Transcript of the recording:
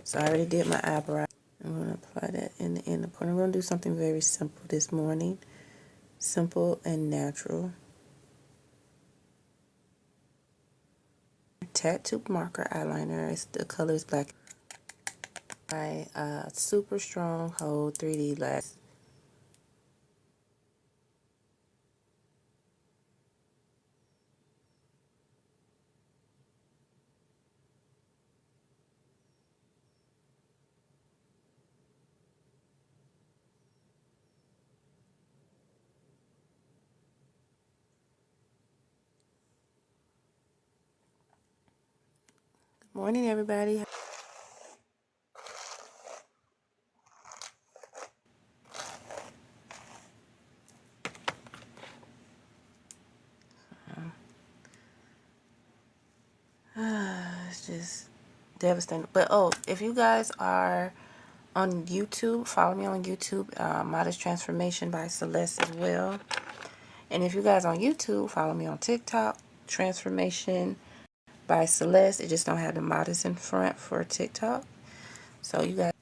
So I already did my eyebrow. I'm going to apply that in the inner part. I'm going to do something very simple this morning. Simple and natural. Tattoo marker eyeliner. The color is black. My super strong hold 3D lash. Good morning, everybody. It's just devastating. But oh, if you guys are on YouTube, follow me on YouTube, Modest Transformation by Celeste as well. And if you guys on YouTube, follow me on TikTok, Transformation by Celeste. It just don't have the modest in front for TikTok. So you guys